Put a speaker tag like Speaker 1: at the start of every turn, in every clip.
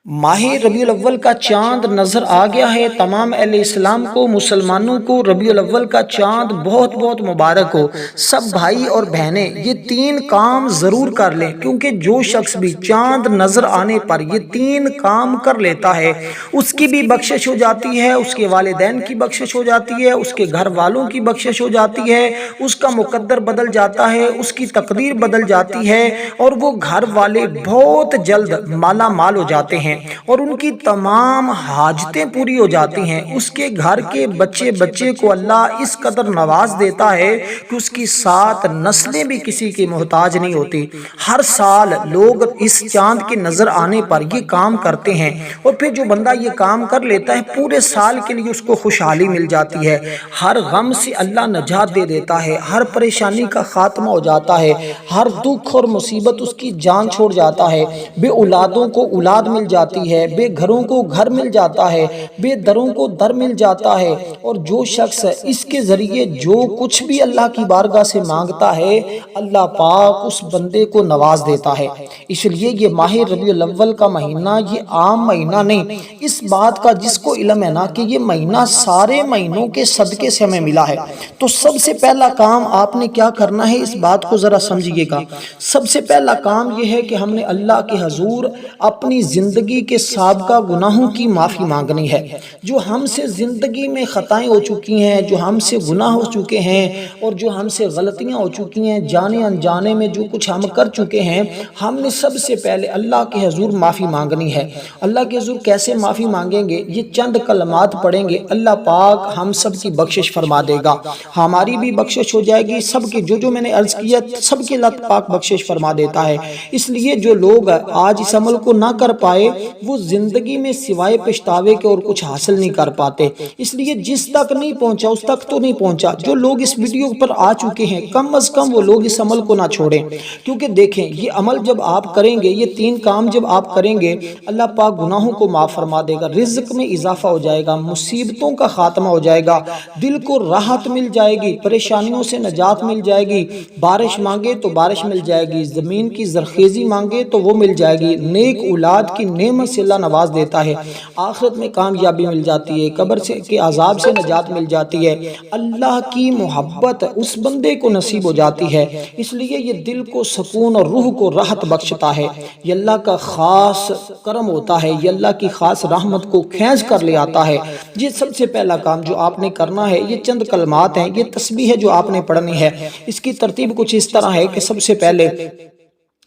Speaker 1: ماہ ربیع الاول کا چاند نظر آ گیا ہے۔ تمام اہل اسلام کو، مسلمانوں کو ربیع الاول کا چاند بہت بہت مبارک ہو۔ سب بھائی اور بہنیں یہ تین کام ضرور کر لیں، کیونکہ جو شخص بھی چاند نظر آنے پر یہ تین کام کر لیتا ہے اس کی بھی بخشش ہو جاتی ہے، اس کے والدین کی بخشش ہو جاتی ہے، اس کے گھر والوں کی بخشش ہو جاتی ہے، اس کا مقدر بدل جاتا ہے، اس کی تقدیر بدل جاتی ہے، اور وہ گھر والے بہت جلد مالا مال ہو جاتے ہیں اور ان کی تمام حاجتیں پوری ہو جاتی ہیں۔ اس کے گھر کے بچے بچے کو اللہ اس قدر نواز دیتا ہے کہ اس کی 7 نسلیں بھی کسی کی محتاج نہیں ہوتی۔ ہر سال لوگ اس چاند کے نظر آنے پر یہ کام کرتے ہیں، اور پھر جو بندہ یہ کام کر لیتا ہے پورے سال کے لیے اس کو خوشحالی مل جاتی ہے، ہر غم سے اللہ نجات دے دیتا ہے، ہر پریشانی کا خاتمہ ہو جاتا ہے، ہر دکھ اور مصیبت اس کی جان چھوڑ جاتا ہے، بے اولادوں کو اولاد مل جاتی ہے، بے گھروں کو گھر مل جاتا ہے، بے دروں کو در مل جاتا ہے، اور جو شخص اس کے ذریعے جو کچھ بھی اللہ کی بارگاہ سے مانگتا ہے اللہ پاک اس بندے کو نواز دیتا ہے۔ اس لیے یہ ماہ ربیع الاول کا مہینہ یہ عام مہینہ نہیں، اس بات کا جس کو علم ہے نا کہ یہ مہینہ سارے مہینوں کے صدقے سے ہمیں ملا ہے، تو سب سے پہلا کام آپ نے کیا کرنا ہے اس بات کو ذرا سمجھیے گا۔ سب سے پہلا کام یہ ہے کہ ہم نے اللہ کے حضور اپنی زندگی کے سابقہ گناہوں کی معافی مانگنی ہے۔ جو ہم سے زندگی میں خطائیں ہو چکی ہیں، جو ہم سے گناہ ہو چکے ہیں، اور جو ہم سے غلطیاں ہو چکی ہیں، جانے انجانے میں جو کچھ ہم کر چکے ہیں، ہم نے سب سے پہلے اللہ کے حضور معافی مانگنی ہے۔ اللہ کے حضور کیسے معافی مانگیں گے؟ یہ چند کلمات پڑھیں گے، اللہ پاک ہم سب کی بخشش فرما دے گا، ہماری بھی بخشش ہو جائے گی، سب کی جو میں نے عرض کیا سب کے اللہ پاک بخشش فرما دیتا ہے۔ اس لیے جو لوگ آج اس عمل کو نہ کر پائے وہ زندگی میں سوائے پچھتاوے کے اور کچھ حاصل نہیں کر پاتے۔ اس لیے جس تک نہیں پہنچا اس تک تو نہیں پہنچا۔ جو لوگ اس ویڈیو پر آ چکے ہیں کم از کم وہ لوگ اس عمل کو نہ چھوڑیں، کیونکہ دیکھیں یہ عمل جب آپ کریں گے، یہ تین کام جب آپ کریں گے اللہ پاک گناہوں کو معاف فرما دے گا، رزق میں اضافہ ہو جائے گا، مصیبتوں کا خاتمہ ہو جائے گا، دل کو راحت مل جائے گی، پریشانیوں سے نجات مل جائے گی، بارش مانگے تو بارش مل جائے گی، زمین کی زرخیزی مانگے تو وہ مل جائے گی، نیک اولاد کی نعمت سے اللہ نواز دیتا ہے، آخرت میں کامیابی مل جاتی ہے، قبر کے عذاب سے نجات مل جاتی ہے، اللہ کی محبت اس بندے کو نصیب ہو جاتی ہے۔ اس لیے یہ دل کو سکون اور روح کو راحت بخشتا ہے، یہ اللہ کا خاص کرم ہوتا ہے، یہ اللہ کی خاص رحمت کو کھینچ کر لے آتا ہے۔ یہ سب سے پہلا کام جو آپ نے کرنا ہے، یہ چند کلمات ہیں، یہ تسبیح ہے جو آپ نے پڑھنی ہے۔ اس کی ترتیب کچھ اس طرح ہے کہ سب سے پہلے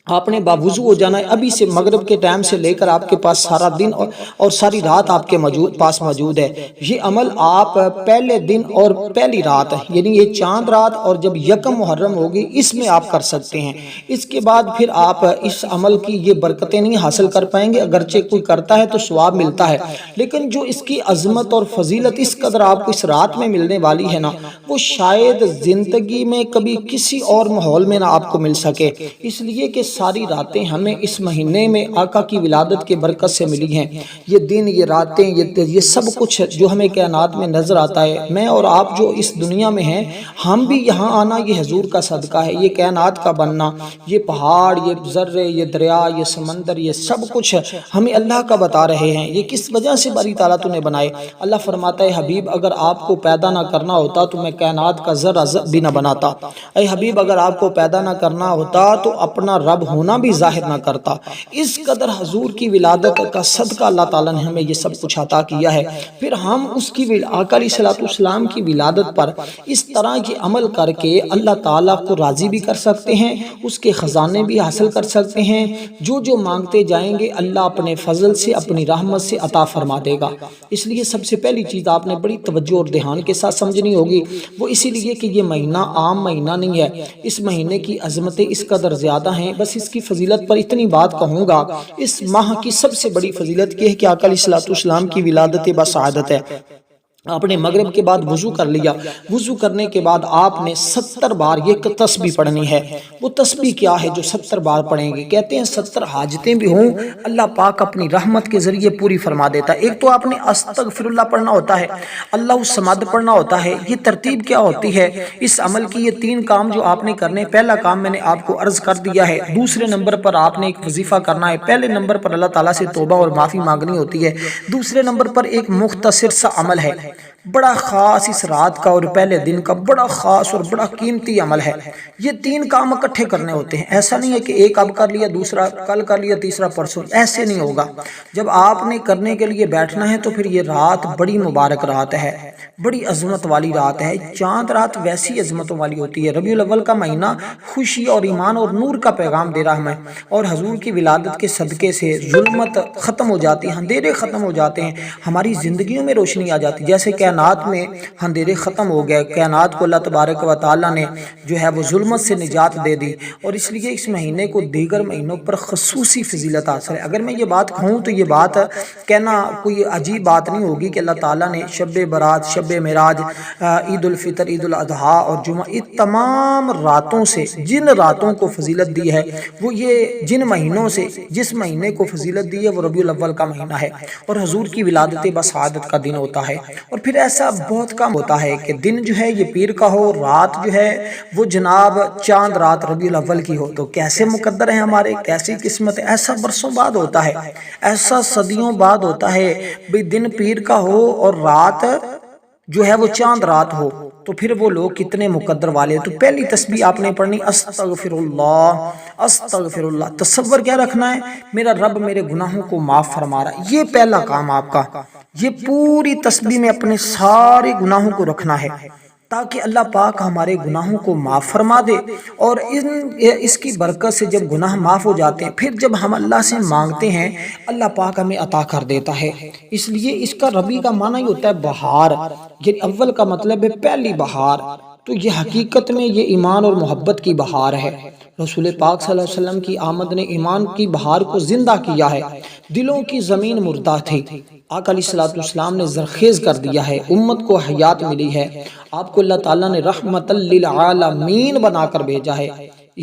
Speaker 1: آپ نے باوضو ہو جانا ہے، ابھی سے مغرب کے ٹائم سے لے کر آپ کے پاس سارا دن اور ساری رات آپ کے پاس موجود ہے۔ یہ عمل آپ پہلے دن اور پہلی رات یعنی یہ چاند رات اور جب یکم محرم ہوگی اس میں آپ کر سکتے ہیں۔ اس کے بعد پھر آپ اس عمل کی یہ برکتیں نہیں حاصل کر پائیں گے، اگرچہ کوئی کرتا ہے تو ثواب ملتا ہے، لیکن جو اس کی عظمت اور فضیلت اس قدر آپ کو اس رات میں ملنے والی ہے نا، وہ شاید زندگی میں کبھی کسی اور ماحول میں نہ آپ کو مل سکے۔ اس لیے کہ ساری راتیں ہمیں اس مہینے میں آقا کی ولادت کے برکت سے ملی ہیں۔ یہ دن، یہ راتیں، یہ سب کچھ جو ہمیں کائنات میں نظر آتا ہے، میں اور آپ جو اس دنیا میں ہیں، ہم بھی یہاں آنا یہ حضور کا صدقہ ہے، یہ کائنات کا بننا، یہ پہاڑ، یہ ذرے، یہ دریا، یہ سمندر، یہ سب کچھ ہمیں اللہ کا بتا رہے ہیں۔ یہ کس وجہ سے باری تعالیٰ تو نے بنائے؟ اللہ فرماتا ہے حبیب اگر آپ کو پیدا نہ کرنا ہوتا تو میں کائنات کا ذرہ بھی نہ بناتا، اے حبیب اگر آپ کو پیدا نہ کرنا ہوتا تو اپنا رب ہونا بھی ظاہر نہ کرتا۔ اس قدر حضور کی ولادت کا صدقہ اللہ تعالیٰ نے ہمیں یہ سب کچھ عطا کیا ہے۔ پھر ہم اس کی آقا علیہ السلام کی ولادت پر اس طرح یہ عمل کر کے اللہ تعالیٰ کو راضی بھی کر سکتے ہیں، اس کے خزانے بھی حاصل کر سکتے ہیں، جو مانگتے جائیں گے اللہ اپنے فضل سے اپنی رحمت سے عطا فرما دے گا۔ اس لیے سب سے پہلی چیز آپ نے بڑی توجہ اور دھیان کے ساتھ سمجھنی ہوگی، وہ اسی لیے کہ یہ مہینہ عام مہینہ نہیں ہے، اس مہینے کی عظمتیں اس قدر زیادہ ہیں۔ بس اس کی فضیلت پر اتنی بات کہوں گا، اس ماہ کی سب سے بڑی فضیلت یہ ہے کہ آقا علیہ السلام کی ولادت بسعادت ہے۔ آپ نے مغرب کے بعد وضو کر لیا، وضو کرنے کے بعد آپ نے 70 بار یہ تسبیح پڑھنی ہے۔ وہ تسبیح کیا ہے جو 70 بار پڑھیں گے؟ کہتے ہیں 70 حاجتیں بھی ہوں اللہ پاک اپنی رحمت کے ذریعے پوری فرما دیتا ہے۔ ایک تو آپ نے استغفر اللہ پڑھنا ہوتا ہے، اللہ الصمد پڑھنا ہوتا ہے۔ یہ ترتیب کیا ہوتی ہے اس عمل کی؟ یہ 3 کام جو آپ نے کرنے، پہلا کام میں نے آپ کو عرض کر دیا ہے، دوسرے نمبر پر آپ نے ایک وظیفہ کرنا ہے، پہلے نمبر پر اللہ تعالیٰ سے توبہ اور معافی مانگنی ہوتی ہے، دوسرے نمبر پر ایک مختصر سا عمل ہے، بڑا خاص اس رات کا اور پہلے دن کا بڑا خاص اور بڑا قیمتی عمل ہے۔ یہ 3 کام اکٹھے کرنے ہوتے ہیں، ایسا نہیں ہے کہ ایک اب کر لیا، دوسرا کل کر لیا، تیسرا پرسوں، ایسے نہیں ہوگا۔ جب آپ نے کرنے کے لیے بیٹھنا ہے تو پھر یہ رات بڑی مبارک رات ہے، بڑی عظمت والی رات ہے۔ چاند رات ویسی عظمتوں والی ہوتی ہے۔ ربیع الاول کا مہینہ خوشی اور ایمان اور نور کا پیغام دے رہا ہے، اور حضور کی ولادت کے صدقے سے ظلمت ختم ہو جاتی ہے، اندھیرے ختم ہو جاتے ہیں، ہماری زندگیوں میں روشنی آ جاتی ہے۔ جیسے کائنات میں اندھیرے ختم ہو گئے، کائنات کو اللہ تبارک و تعالیٰ نے جو ہے وہ ظلمت سے نجات دے دی، اور اس لیے اس مہینے کو دیگر مہینوں پر خصوصی فضیلت حاصل ہے۔ اگر میں یہ بات کہوں تو یہ بات کہنا کوئی عجیب بات نہیں ہوگی کہ اللہ تعالیٰ نے شب برات، شب معراج، عید الفطر، عید الاضحیٰ اور جمعہ، ان تمام راتوں سے جن راتوں کو فضیلت دی ہے، وہ یہ جن مہینوں سے جس مہینے کو فضیلت دی ہے وہ ربیع الاول کا مہینہ ہے، اور حضور کی ولادت بسعادت کا دن ہوتا ہے۔ اور پھر ایسا بہت کم ہوتا ہے کہ دن جو ہے یہ پیر کا ہو، رات جو ہے وہ جناب چاند رات ربیع الاول کی ہو، تو کیسے مقدر ہے ہمارے، کیسی قسمت ہے۔ ایسا برسوں بعد ہوتا ہے، ایسا صدیوں بعد ہوتا ہے، بھئی دن پیر کا ہو اور رات جو ہے وہ چاند رات ہو، تو پھر وہ لوگ کتنے مقدر والے۔ تو پہلی تسبیح آپ نے پڑھنی استغفر اللہ، استغفر اللہ۔ تصور کیا رکھنا ہے؟ میرا رب میرے گناہوں کو معاف فرما رہا ہے، یہ پہلا کام آپ کا۔ یہ پوری تسبیح میں اپنے سارے گناہوں کو رکھنا ہے تاکہ اللہ پاک ہمارے گناہوں کو معاف فرما دے، اور اس کی برکت سے جب گناہ معاف ہو جاتے ہیں، پھر جب ہم اللہ سے مانگتے ہیں اللہ پاک ہمیں عطا کر دیتا ہے۔ اس لیے اس کا ربیع کا معنی ہی ہوتا ہے بہار، یہ اول کا مطلب ہے پہلی بہار، تو یہ حقیقت میں یہ ایمان اور محبت کی بہار ہے۔ رسول پاک صلی اللہ علیہ وسلم کی آمد نے ایمان کی بہار کو زندہ کیا ہے، دلوں کی زمین مردہ تھی، آقا علیہ السلام نے زرخیز کر دیا ہے، امت کو حیات ملی ہے، آپ کو اللہ تعالیٰ نے رحمت للعالمین بنا کر بھیجا ہے۔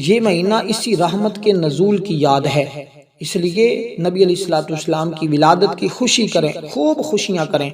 Speaker 1: یہ مہینہ اسی رحمت کے نزول کی یاد ہے، اس لیے نبی علیہ السلام کی ولادت کی خوشی کریں، خوب خوشیاں کریں،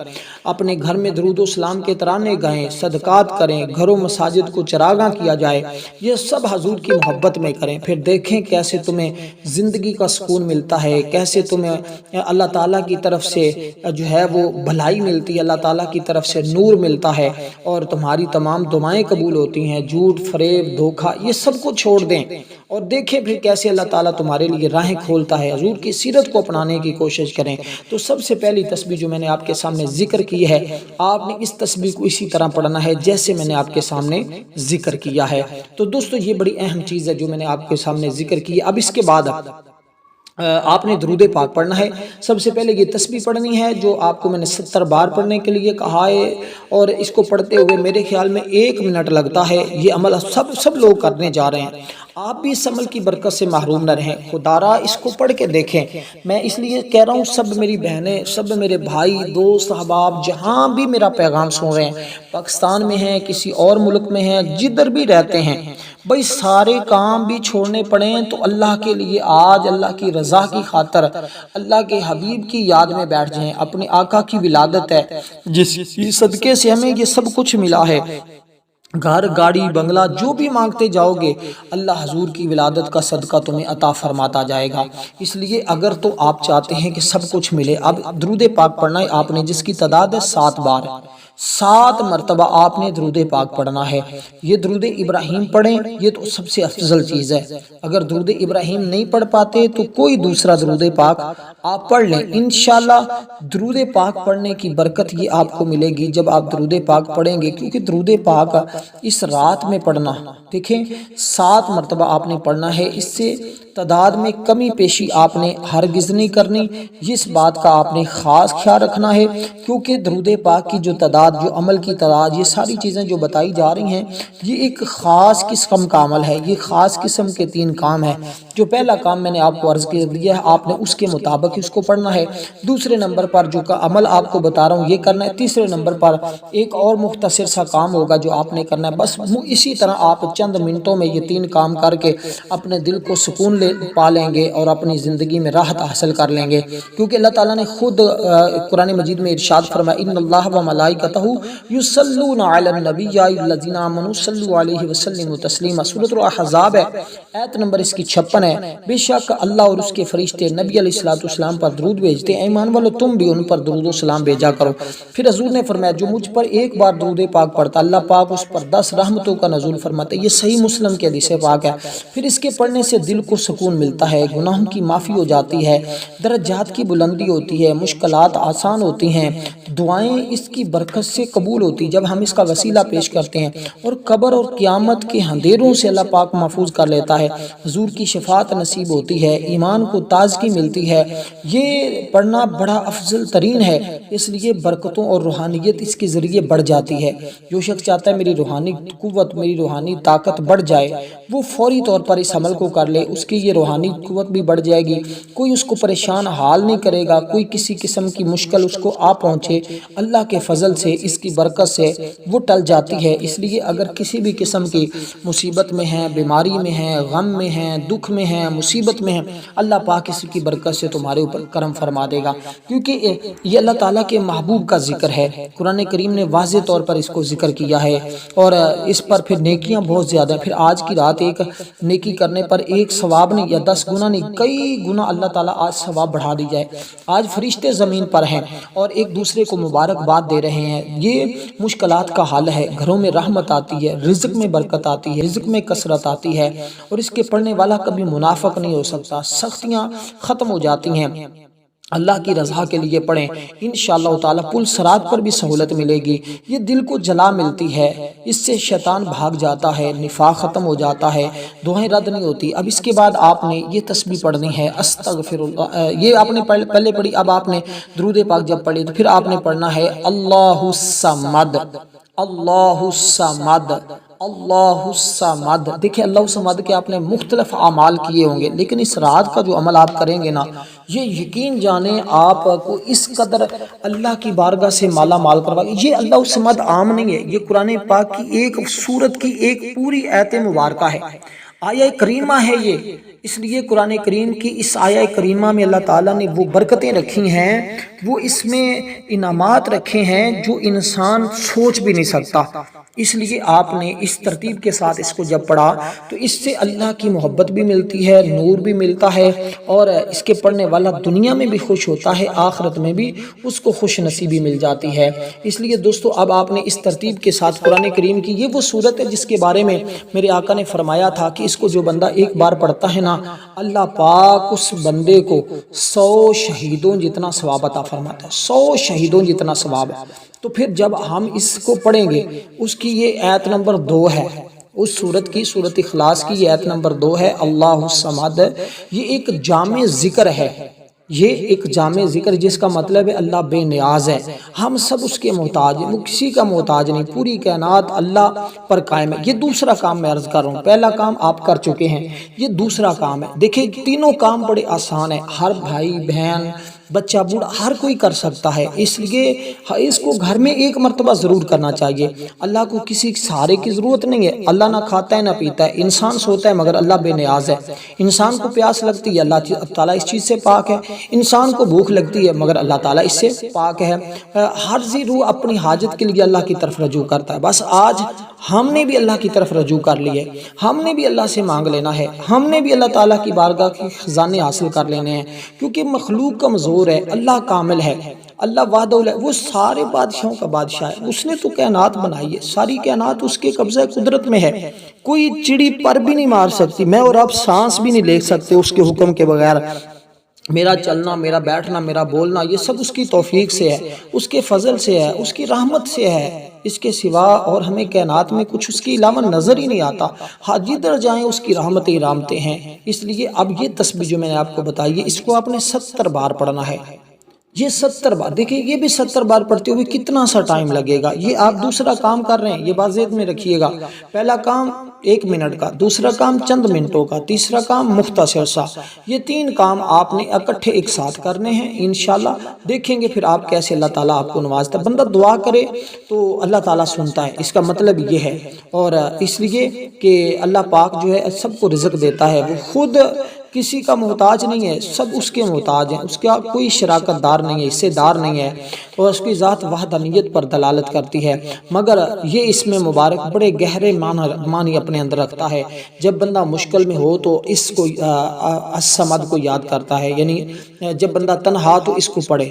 Speaker 1: اپنے گھر میں درود و سلام کے ترانے گائیں، صدقات کریں، گھروں مساجد کو چراغاں کیا جائے، یہ سب حضور کی محبت میں کریں۔ پھر دیکھیں کیسے تمہیں زندگی کا سکون ملتا ہے، کیسے تمہیں اللہ تعالیٰ کی طرف سے جو ہے وہ بھلائی ملتی ہے، اللہ تعالیٰ کی طرف سے نور ملتا ہے، اور تمہاری تمام دعائیں قبول ہوتی ہیں۔ جھوٹ، فریب، دھوکہ، یہ سب کو چھوڑ دیں، اور دیکھیں پھر کیسے اللہ تعالیٰ تمہارے لیے راہیں کھولتا ہے۔ حضور کی سیرت کو اپنانے کی کوشش کریں۔ تو سب سے پہلی تسبیح جو میں نے آپ کے سامنے ذکر کی ہے، آپ نے اس تسبیح کو اسی طرح پڑھنا ہے جیسے میں نے آپ کے سامنے ذکر کیا ہے۔ تو دوستو یہ بڑی اہم چیز ہے جو میں نے آپ کے سامنے ذکر کی ہے۔ اب اس کے بعد آپ نے درود پاک پڑھنا ہے۔ سب سے پہلے یہ تسبیح پڑھنی ہے جو آپ کو میں نے 70 بار پڑھنے کے لیے کہا ہے، اور اس کو پڑھتے ہوئے میرے خیال میں 1 منٹ لگتا ہے۔ یہ عمل سب لوگ کرنے جا رہے ہیں، آپ بھی اس عمل کی برکت سے محروم نہ رہیں۔ خدارا اس کو پڑھ کے دیکھیں، میں اس لیے کہہ رہا ہوں سب میری بہنیں، سب میرے بھائی، دوست، احباب جہاں بھی میرا پیغام سن رہے ہیں، پاکستان میں ہیں، کسی اور ملک میں ہیں، جدھر بھی رہتے ہیں، بھئی سارے کام بھی چھوڑنے پڑیں تو اللہ کے لیے آج اللہ کی رضا کی خاطر اللہ کے حبیب کی یاد میں بیٹھ جائیں۔ اپنے آقا کی ولادت ہے جس صدقے سے ہمیں یہ سب کچھ ملا ہے، گھر، گاڑی، بنگلہ، جو بھی مانگتے جاؤ گے اللہ حضور کی ولادت کا صدقہ تمہیں عطا فرماتا جائے گا۔ اس لیے اگر تو آپ چاہتے ہیں کہ سب کچھ ملے، اب درود پاک پڑھنا ہے آپ نے، جس کی تعداد ہے 7 بار، 7 مرتبہ آپ نے درود پاک پڑھنا ہے۔ یہ درود ابراہیم پڑھیں، یہ تو سب سے افضل چیز ہے۔ اگر درود ابراہیم نہیں پڑھ پاتے تو کوئی دوسرا درود پاک آپ پڑھ لیں، انشاءاللہ درود پاک پڑھنے کی برکت یہ آپ کو ملے گی جب آپ درود پاک پڑھیں گے، کیونکہ درود پاک اس رات میں پڑھنا، دیکھیں 7 مرتبہ آپ نے پڑھنا ہے، اس سے تعداد میں کمی پیشی آپ نے ہرگز نہیں کرنی، اس بات کا آپ نے خاص خیال رکھنا ہے، کیونکہ درود پاک کی جو تعداد، جو عمل کی تعداد، یہ ساری چیزیں جو بتائی جا رہی ہیں، یہ ایک خاص قسم کا عمل ہے، یہ خاص قسم کے 3 کام ہیں جو پہلا کام میں نے آپ کو عرض کر دیا ہے آپ نے اس کے مطابق اس کو پڑھنا ہے۔ دوسرے نمبر پر جو عمل آپ کو بتا رہا ہوں یہ کرنا ہے۔ تیسرے نمبر پر ایک اور مختصر سا کام ہوگا جو آپ نے کرنا ہے، بس اسی طرح آپ چند منٹوں میں یہ 3 کام کر کے اپنے دل کو سکون پا لیں گے اور اپنی زندگی میں راحت حاصل کر لیں گے، کیونکہ اللہ تعالیٰ نے خود قرآن مجید میں ارشاد فرمایا ان اللہ و ملائکتہ یصلون علی النبی یا ایھا الذین آمنوا صلوا علیہ وسلموا تسلیما، سورۃ الاحزاب ہے، آیت نمبر اس کی 56 ہے۔ بے شک اللہ اور اس کے فرشتے نبی علیہ الصلوۃ والسلام پر درود بھیجتے ہیں، ایمان والو تم بھی ان پر درود و سلام بھیجا کرو۔ پھر حضور نے فرمایا جو مجھ پر ایک بار درود پاک پڑھتا اللہ پاک اس پر 10 رحمتوں کا نزول فرماتا ہے۔ یہ صحیح مسلم کے حدیث پاک ہے۔ پھر اس کے پڑھنے سے دل کو سکون ملتا ہے، گناہوں کی معافی ہو جاتی ہے، درجات کی بلندی ہوتی ہے، مشکلات آسان ہوتی ہیں، دعائیں اس کی برکت سے قبول ہوتی جب ہم اس کا وسیلہ پیش کرتے ہیں، اور قبر اور قیامت کے اندھیروں سے اللہ پاک محفوظ کر لیتا ہے، حضور کی شفاعت نصیب ہوتی ہے، ایمان کو تازگی ملتی ہے۔ یہ پڑھنا بڑا افضل ترین ہے، اس لیے برکتوں اور روحانیت اس کے ذریعے بڑھ جاتی ہے۔ جو شخص چاہتا ہے میری روحانی قوت، میری روحانی طاقت بڑھ جائے، وہ فوری طور پر اس عمل کو کر لے، اس کی یہ روحانی قوت بھی بڑھ جائے گی، کوئی اس کو پریشان حال نہیں کرے گا، کوئی کسی قسم کی مشکل اس کو آ پہنچے اللہ کے فضل سے، اس کی برکت سے وہ ٹل جاتی ہے۔ اس لیے اگر کسی بھی قسم کی مصیبت میں ہیں، بیماری میں ہیں، غم میں ہیں، دکھ میں ہیں، مصیبت میں ہیں، اللہ پاک اس کی برکت سے تمہارے اوپر کرم فرما دے گا، کیونکہ یہ اللہ تعالیٰ کے محبوب کا ذکر ہے۔ قرآن کریم نے واضح طور پر اس کو ذکر کیا ہے، اور اس پر پھر نیکیاں بہت زیادہ ہیں۔ پھر آج کی رات ایک نیکی کرنے پر ایک ثواب نہیں یا 10 گنا نہیں، کئی گنا اللہ تعالیٰ آج ثواب بڑھا دی جائے۔ آج فرشتے زمین پر ہیں اور ایک دوسرے کو مبارکباد دے رہے ہیں۔ یہ مشکلات کا حل ہے، گھروں میں رحمت آتی ہے، رزق میں برکت آتی ہے، رزق میں کثرت آتی ہے، اور اس کے پڑھنے والا کبھی منافق نہیں ہو سکتا، سختیاں ختم ہو جاتی ہیں۔ اللہ کی رضا کے لیے پڑھیں، انشاءاللہ تعالیٰ پل صراط پر بھی سہولت ملے گی۔ یہ دل کو جلا ملتی ہے، اس سے شیطان بھاگ جاتا ہے، نفاق ختم ہو جاتا ہے، دعائیں رد نہیں ہوتی۔ اب اس کے بعد آپ نے یہ تسبیح پڑھنی ہے استغفر اللہ، یہ آپ نے پہلے پڑھی، اب آپ نے درود پاک جب پڑھی تو پھر آپ نے پڑھنا ہے اللہ الصمد، اللہ الصمد، اللہ الصمد۔ دیکھیں اللہ الصمد کے آپ نے مختلف اعمال کیے ہوں گے، لیکن اس رات کا جو عمل آپ کریں گے نا، یہ یقین جانیں آپ کو اس قدر اللہ کی بارگاہ سے مالا مال کروا گے۔ یہ اللہ الصمد عام نہیں ہے، یہ قرآن پاک کی ایک سورت کی ایک پوری آیت مبارکہ ہے، آیہ کریمہ ہے یہ۔ اس لیے قرآن کریم کی اس آیہ کریمہ میں اللہ تعالیٰ نے وہ برکتیں رکھی ہیں، وہ اس میں انعامات رکھے ہیں جو انسان سوچ بھی نہیں سکتا۔ اس لیے آپ نے اس ترتیب کے ساتھ اس کو جب پڑھا تو اس سے اللہ کی محبت بھی ملتی ہے، نور بھی ملتا ہے، اور اس کے پڑھنے والا دنیا میں بھی خوش ہوتا ہے، آخرت میں بھی اس کو خوش نصیبی مل جاتی ہے۔ اس لیے دوستو اب آپ نے اس ترتیب کے ساتھ قرآن کریم کی یہ وہ صورت ہے جس کے بارے میں میرے آقا نے فرمایا تھا کہ اس کو جو بندہ ایک بار پڑھتا ہے نا، اللہ پاک اس بندے کو 100 شہیدوں جتنا ثواب عطا فرماتا ہے، 100 شہیدوں جتنا ثواب ہے۔ تو پھر جب ہم اس کو پڑھیں گے، اس کی یہ آیت نمبر 2 ہے، اس سورت کی، سورت اخلاص کی یہ آیت نمبر 2 ہے، اللہ الصمد۔ یہ ایک جامع ذکر ہے، یہ ایک جامع ذکر جس کا مطلب ہے اللہ بے نیاز ہے، ہم سب اس کے محتاج ہیں، وہ کسی کا محتاج نہیں، پوری کائنات اللہ پر قائم ہے۔ یہ دوسرا کام میں عرض کر رہا ہوں، پہلا کام آپ کر چکے ہیں، یہ دوسرا کام ہے۔ دیکھیں تینوں کام بڑے آسان ہیں، ہر بھائی بہن بچہ بوڑھا ہر کوئی کر سکتا ہے، اس لیے اس کو گھر میں ایک مرتبہ ضرور کرنا چاہیے۔ اللہ کو کسی سہارے کی ضرورت نہیں ہے، اللہ نہ کھاتا ہے نہ پیتا ہے، انسان سوتا ہے مگر اللہ بے نیاز ہے، انسان کو پیاس لگتی ہے اللہ تعالیٰ اس چیز سے پاک ہے، انسان کو بھوک لگتی ہے مگر اللہ تعالیٰ اس سے پاک ہے۔ ہر ذی روح اپنی حاجت کے لیے اللہ کی طرف رجوع کرتا ہے، بس آج ہم نے بھی اللہ کی طرف رجوع کر لی ہے، ہم نے بھی اللہ سے مانگ لینا ہے، ہم نے بھی اللہ تعالیٰ کی بارگاہ کے خزانے حاصل کر لینے ہیں، کیونکہ مخلوق کمزور ہے، اللہ کامل ہے، اللہ وحدہ وہ سارے بادشاہوں کا بادشاہ ہے، اس نے تو کائنات بنائی ہے، ساری کائنات اس کے قبضہ قدرت میں ہے، کوئی چڑی پر بھی نہیں مار سکتی، میں اور آپ سانس بھی نہیں لے سکتے اس کے حکم کے بغیر۔ میرا چلنا، میرا بیٹھنا، میرا بولنا، یہ سب اس کی توفیق سے ہے، اس کے فضل سے ہے، اس کی رحمت سے ہے، اس کے سوا اور ہمیں کائنات میں کچھ اس کے علاوہ نظر ہی نہیں آتا، ہاں جدھر جائیں اس کی رحمتیں رحمتیں ہیں۔ اس لیے اب یہ تسبیح جو میں نے آپ کو بتائی ہے، اس کو آپ نے 70 بار پڑھنا ہے، یہ 70 بار، دیکھیں یہ بھی 70 بار پڑھتے ہوئے کتنا سا ٹائم لگے گا۔ یہ آپ دوسرا کام کر رہے ہیں، یہ بات ذہن میں رکھیے گا، پہلا کام 1 منٹ کا، دوسرا کام چند منٹوں کا، تیسرا کام مختصر سا، یہ 3 کام آپ نے اکٹھے ایک ساتھ کرنے ہیں انشاءاللہ۔ دیکھیں گے پھر آپ کیسے اللہ تعالیٰ آپ کو نوازتا ہے۔ بندہ دعا کرے تو اللہ تعالیٰ سنتا ہے، اس کا مطلب یہ ہے، اور اس لیے کہ اللہ پاک جو ہے سب کو رزق دیتا ہے، وہ خود کسی کا محتاج نہیں ہے، سب اس کے محتاج ہیں، اس کا کوئی شراکت دار نہیں ہے، حصے دار نہیں ہے، اور اس کی ذات وحدانیت پر دلالت کرتی ہے، مگر یہ اس میں مبارک بڑے گہرے معنی اپنے اندر رکھتا ہے۔ جب بندہ مشکل میں ہو تو اس کو الصمد کو یاد کرتا ہے، یعنی جب بندہ تنہا تو اس کو پڑھے،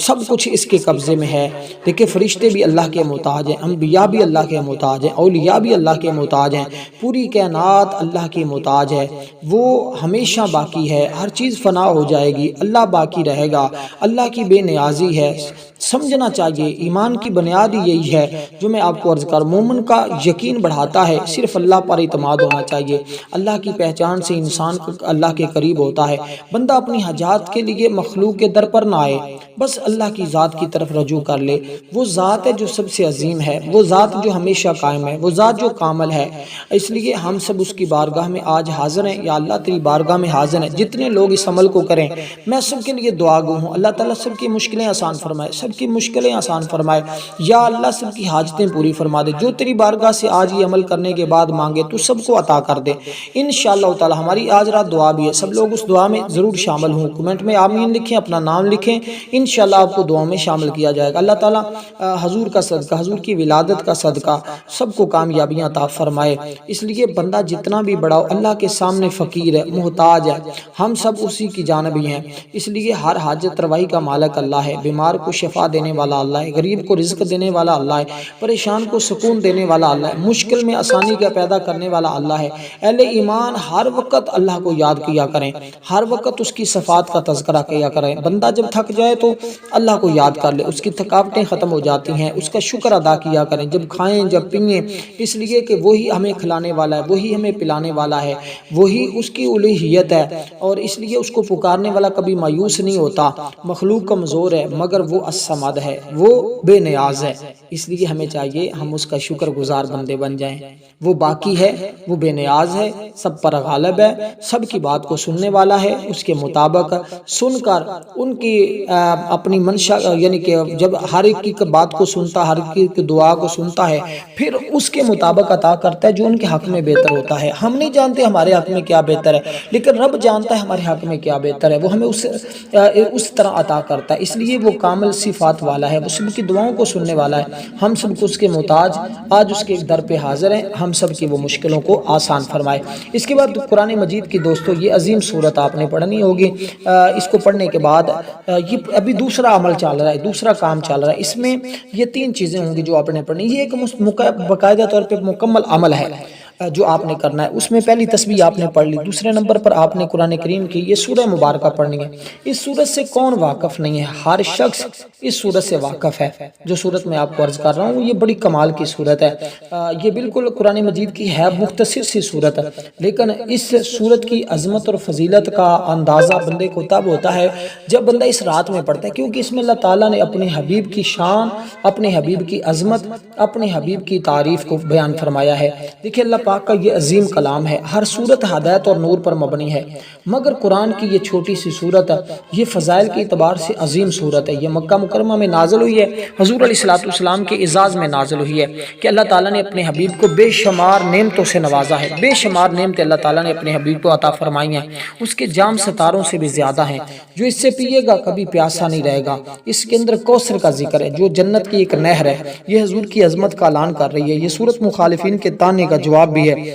Speaker 1: سب کچھ اس کے قبضے میں ہے۔ دیکھیں فرشتے بھی اللہ کے محتاج ہیں، انبیاء بھی اللہ کے محتاج ہیں، اولیاء بھی اللہ کے محتاج ہیں، پوری کائنات اللہ کی محتاج ہے، وہ ہمیشہ باقی ہے، ہر چیز فنا ہو جائے گی، اللہ باقی رہے گا، اللہ کی بے نیازی ہے۔ سمجھنا چاہیے ایمان کی بنیاد ہی یہی ہے، جو میں آپ کو عرض کر، مومن کا یقین بڑھاتا ہے، صرف اللہ پر اعتماد ہونا چاہیے۔ اللہ کی پہچان سے انسان اللہ کے قریب ہوتا ہے۔ بندہ اپنی حاجات کے لیے مخلوق کے در پر نہ آئے، بس اللہ کی ذات کی طرف رجوع کر لے۔ وہ ذات ہے جو سب سے عظیم ہے، وہ ذات جو ہمیشہ قائم ہے، وہ ذات جو کامل ہے۔ اس لیے ہم سب اس کی بارگاہ میں آج حاضر ہیں، یا اللہ تیری بارگاہ میں حاضر ہیں۔ جتنے لوگ اس عمل کو کریں، میں سب کے لیے دعا گو ہوں، اللہ تعالیٰ سب کی مشکلیں آسان فرمائے، سب کی مشکلیں آسان فرمائے، یا اللہ سب کی حاجتیں پوری فرما دے۔ جو تیری بارگاہ سے آج یہ عمل کرنے کے بعد مانگے تو سب کو عطا کر دے انشاءاللہ تعالیٰ۔ ہماری آج رات دعا بھی ہے، سب لوگ اس دعا میں ضرور شامل ہوں، کمنٹ میں آمین لکھیں، اپنا نام لکھیں، انشاءاللہ آپ کو دعا میں شامل کیا جائے گا۔ اللہ تعالیٰ حضور کا صدقہ، حضور کی ولادت کا صدقہ سب کو کامیابیاں عطا فرمائے۔ اس لیے بندہ جتنا بھی بڑا ہو، اللہ کے سامنے فقیر ہے، محتاج ہے، ہم سب اسی کی جانب ہی ہیں۔ اس لیے ہر حاجت روائی کا مالک اللہ ہے، بیمار کو شفا دینے والا اللہ ہے، غریب کو رزق دینے والا اللہ ہے، پریشان کو سکون دینے والا اللہ ہے، مشکل میں آسانی کا پیدا کرنے والا اللہ ہے۔ اہل ایمان ہر وقت اللہ کو یاد کیا کریں، ہر وقت اس کی صفات کا تذکرہ کیا کریں۔ بندہ جب تھک جائے تو اللہ کو یاد کر لے، اس کی تھکاوٹیں ختم ہو جاتی ہیں، اس کا شکر ادا کیا کریں، جب کھائیں جب پئیں، اس لیے کہ وہی ہمیں کھلانے والا ہے، وہی ہمیں پلانے والا ہے، وہی اس کی الوہیت ہے، اور اس لیے اس کو پکارنے والا کبھی مایوس نہیں ہوتا۔ مخلوق کمزور ہے مگر وہ الصمد ہے، وہ بے نیاز ہے، اس لیے ہمیں چاہیے ہم اس کا شکر گزار بندے بن جائیں۔ وہ باقی ہے، وہ بے نیاز ہے، سب پر غالب ہے، سب کی بات کو سننے والا ہے، اس کے مطابق سن کر ان کی اپنی منشا، یعنی کہ جب ہر ایک کی بات کو سنتا، ہر ایک کی دعا کو سنتا ہے، پھر اس کے مطابق عطا کرتا ہے جو ان کے حق میں بہتر ہوتا ہے۔ ہم نہیں جانتے ہمارے حق میں کیا بہتر ہے، لیکن رب جانتا ہے ہمارے حق میں کیا بہتر ہے، وہ ہمیں اس طرح عطا کرتا ہے۔ اس لیے وہ کامل صفات والا ہے، وہ سب کی دعاؤں کو سننے والا ہے، ہم سب کو اس کے محتاج، آج اس کے در پہ حاضر ہیں، ہم سب کی وہ مشکلوں کو آسان فرمائے۔ اس کے بعد قرآن مجید کی دوستو یہ عظیم صورت آپ نے پڑھنی ہوگی، اس کو پڑھنے کے بعد یہ ابھی دوسرا عمل چل رہا ہے، دوسرا کام چل رہا ہے، اس میں یہ 3 چیزیں ہوں گی جو آپ نے پڑھنی۔ یہ ایک باقاعدہ طور پہ مکمل عمل ہے جو آپ نے کرنا ہے۔ اس میں پہلی تسبیح آپ نے پڑھ لی، دوسرے نمبر پر آپ نے قرآن کریم کی یہ سورہ مبارکہ پڑھنی ہے۔ اس سورت سے کون واقف نہیں ہے؟ ہر شخص اس سورت سے واقف ہے۔ جو سورت میں آپ کو عرض کر رہا ہوں یہ بڑی کمال کی سورت ہے، یہ بالکل قرآن مجید کی ہے مختصر سی سورت، لیکن اس سورت کی عظمت اور فضیلت کا اندازہ بندے کو تب ہوتا ہے جب بندہ اس رات میں پڑھتا ہے، کیونکہ اس میں اللہ تعالیٰ نے اپنے حبیب کی شان، اپنے حبیب کی عظمت، اپنے حبیب کی تعریف کو بیان فرمایا ہے۔ دیکھیں اللہ پاک کا یہ عظیم کلام ہے، ہر صورت ہدایت اور نور پر مبنی ہے، مگر قرآن کی یہ چھوٹی سی صورت یہ فضائل کے اعتبار سے عظیم صورت ہے۔ یہ مکہ مکرمہ میں نازل ہوئی ہے، حضور علیہ السلام کے اعزاز میں نازل ہوئی ہے کہ اللہ تعالیٰ نے اپنے حبیب کو بے شمار نعمتوں سے نوازا ہے، بے شمار نعمتیں اللہ تعالیٰ نے اپنے حبیب کو عطا فرمائی ہیں، اس کے جام ستاروں سے بھی زیادہ ہیں۔ جو اس سے پیے گا کبھی پیاسا نہیں رہے گا۔ اس کے اندر کوثر کا ذکر ہے جو جنت کی ایک نہر ہے، یہ حضور کی عظمت کا اعلان کر رہی ہے۔ یہ سورت مخالفین کے طعنے کا جواب بھی ہے،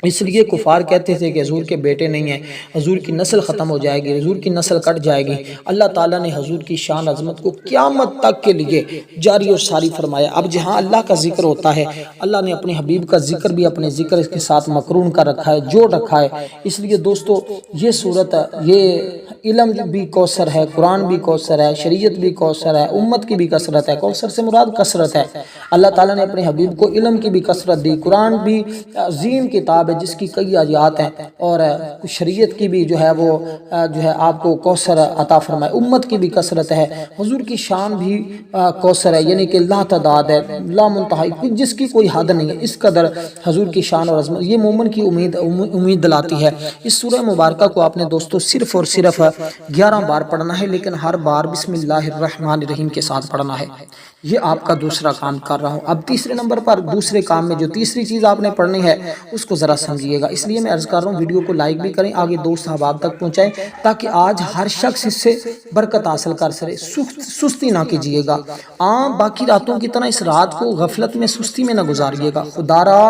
Speaker 1: اس لیے کفار کہتے تھے کہ حضور کے بیٹے نہیں ہیں، حضور کی نسل ختم ہو جائے گی، حضور کی نسل کٹ جائے گی۔ اللہ تعالیٰ نے حضور کی شان عظمت کو قیامت تک کے لیے جاری اور ساری فرمایا۔ اب جہاں اللہ کا ذکر ہوتا ہے، اللہ نے اپنے حبیب کا ذکر بھی اپنے ذکر کے ساتھ مقرون کر رکھا ہے، جوڑ رکھا ہے۔ اس لیے دوستو یہ صورت، یہ علم بھی کوثر ہے، قرآن بھی کوثر ہے، شریعت بھی کوثر ہے، امت کی بھی کثرت ہے۔ کوثر سے مراد کثرت ہے۔ اللہ تعالیٰ نے اپنے حبیب کو علم کی بھی کثرت دی، قرآن بھی عظیم کتاب کتاب ہے جس کی کئی آیات ہیں، اور شریعت کی بھی جو ہے وہ جو ہے آپ کو کوثر عطا فرمائے، امت کی بھی کثرت ہے، حضور کی شان بھی کوثر ہے، یعنی کہ لا تعداد ہے، لا منتہا، جس کی کوئی حد نہیں ہے، اس قدر حضور کی شان اور عظمت، یہ مومن کی امید دلاتی ہے۔ اس سورہ مبارکہ کو آپ نے دوستو صرف اور صرف 11 بار پڑھنا ہے، لیکن ہر بار بسم اللہ الرحمن الرحیم کے ساتھ پڑھنا ہے۔ یہ آپ کا دوسرا کام کر رہا ہوں۔ اب تیسرے نمبر پر دوسرے کام میں جو تیسری چیز آپ نے پڑھنی ہے اس کو ذرا سمجھیے گا، اس لیے میں عرض کر رہا ہوں ویڈیو کو لائک بھی کریں، آگے دوست احباب تک پہنچائیں، تاکہ آج ہر شخص اس سے برکت حاصل کر سکے۔ سستی نہ کیجیے گا، عام باقی راتوں کی طرح اس رات کو غفلت میں سستی میں نہ گزاریے گا، خدا را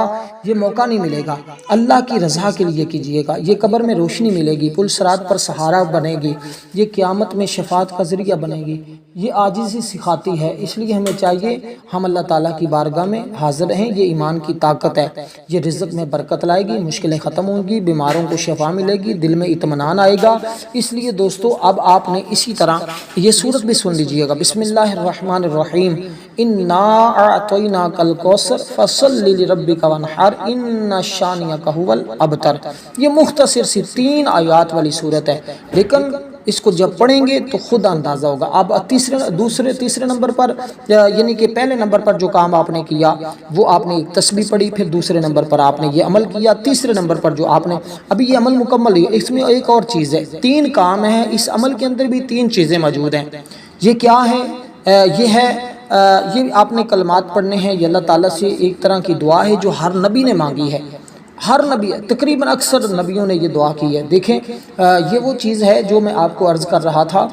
Speaker 1: یہ موقع نہیں ملے گا، اللہ کی رضا کے لیے کیجیے گا، یہ قبر میں روشنی ملے گی، پل صراط پر سہارا بنے گی، یہ قیامت میں شفاعت کا ذریعہ بنے گی، یہ عاجزی سکھاتی ہے۔ اس لیے ہمیں چاہیے ہم اللہ تعالیٰ کی بارگاہ میں حاضر رہیں، یہ ایمان کی طاقت ہے، یہ رزق میں برکت لائے گی، مشکلیں ختم ہوں گی، بیماروں کو شفا ملے گی، دل میں اطمینان آئے گا۔ اس لیے دوستو اب آپ نے اسی طرح یہ سورت بھی سن لیجئے گا، بسم اللہ الرحمن الرحیم، انا اعطیناک الکوثر فصل لربک وانحر ان شانئک هو الابتر۔ یہ مختصر سی 3 آیات والی سورت ہے، لیکن اس کو جب پڑھیں گے تو خود اندازہ ہوگا۔ اب تیسرے نمبر پر یعنی کہ پہلے نمبر پر جو کام آپ نے کیا وہ آپ نے ایک تسبیح پڑھی، پھر دوسرے نمبر پر آپ نے یہ عمل کیا، تیسرے نمبر پر جو آپ نے ابھی یہ عمل مکمل ہے، اس میں ایک اور چیز ہے، 3 کام ہیں، اس عمل کے اندر بھی 3 چیزیں موجود ہیں۔ یہ کیا ہے؟ یہ ہے یہ آپ نے کلمات پڑھنے ہیں، یہ اللہ تعالیٰ سے ایک طرح کی دعا ہے جو ہر نبی نے مانگی ہے، ہر نبی، تقریباً اکثر نبیوں نے یہ دعا کی ہے۔ دیکھیں یہ وہ چیز ہے جو میں آپ کو عرض کر رہا تھا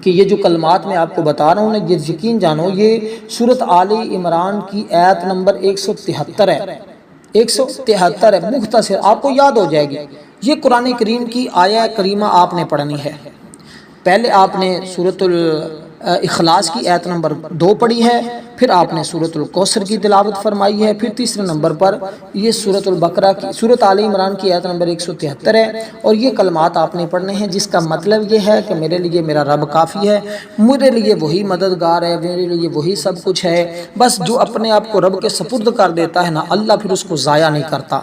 Speaker 1: کہ یہ جو کلمات میں آپ کو بتا رہا ہوں نا، یہ یقین جانو یہ سورت آل عمران کی آیت نمبر 173 ہے، 173 ہے، مختصر آپ کو یاد ہو جائے گی۔ یہ قرآن کریم کی آیہ کریمہ آپ نے پڑھنی ہے۔ پہلے آپ نے سورت اخلاص کی آیت نمبر 2 پڑھی ہے، پھر آپ نے سورت الکوثر کی تلاوت فرمائی ہے، پھر تیسرے نمبر پر یہ سورت البقرہ کی، سورت آل عمران کی آیت نمبر 173 ہے، اور یہ کلمات آپ نے پڑھنے ہیں، جس کا مطلب یہ ہے کہ میرے لیے میرا رب کافی ہے، میرے لیے وہی مددگار ہے، میرے لیے وہی سب کچھ ہے، بس جو اپنے آپ کو رب کے سپرد کر دیتا ہے نا، اللہ پھر اس کو ضائع نہیں کرتا۔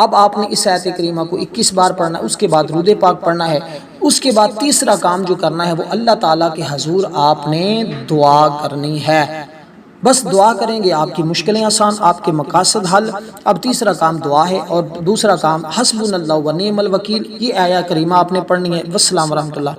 Speaker 1: اب آپ نے اس آیت کریمہ کو 21 بار پڑھنا ہے، اس کے بعد درود پاک پڑھنا ہے، اس کے بعد تیسرا کام جو کرنا ہے وہ اللہ تعالیٰ کے حضور آپ نے دعا کرنی ہے۔ بس دعا کریں گے آپ کی مشکلیں آسان، آپ کے مقاصد حل۔ اب تیسرا کام دعا ہے، اور دوسرا کام حسبنا اللہ و نعم الوکیل، یہ آیہ کریمہ آپ نے پڑھنی ہے۔ والسلام ورحمۃ اللہ۔